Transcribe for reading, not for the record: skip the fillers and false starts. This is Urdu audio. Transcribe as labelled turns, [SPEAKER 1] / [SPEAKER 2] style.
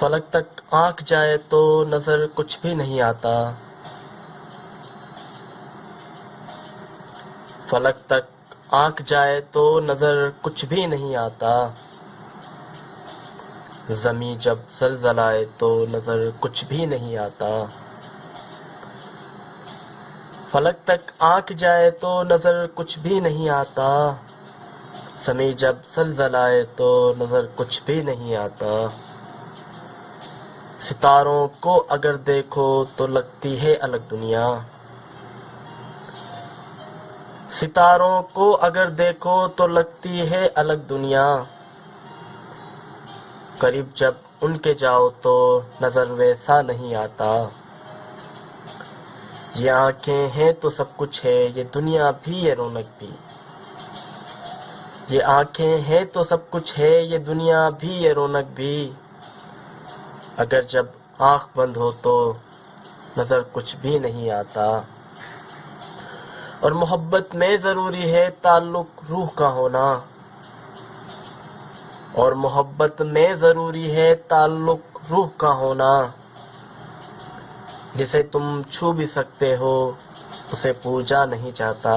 [SPEAKER 1] فلک تک آنکھ جائے تو نظر کچھ بھی نہیں آتا، فلک تک آنکھ جائے تو نظر کچھ بھی نہیں آتا، زمیں جب زلزلائے تو نظر کچھ بھی نہیں آتا، فلک تک آنکھ جائے تو نظر کچھ بھی نہیں آتا، زمیں جب زلزلائے تو نظر کچھ بھی نہیں آتا، ستاروں کو اگر دیکھو تو لگتی ہے الگ دنیا، ستاروں کو اگر دیکھو تو لگتی ہے الگ دنیا، قریب جب ان کے جاؤ تو نظر ویسا نہیں آتا، یہ آنکھیں ہیں تو سب کچھ ہے، یہ دنیا بھی یہ رونق بھی، یہ آنکھیں ہیں تو سب کچھ ہے، یہ دنیا بھی یہ رونق بھی، اگر جب آنکھ بند ہو تو نظر کچھ بھی نہیں آتا، اور محبت میں ضروری ہے تعلق روح کا ہونا، اور محبت میں ضروری ہے تعلق روح کا ہونا، جسے تم چھو بھی سکتے ہو اسے پوجا نہیں چاہتا،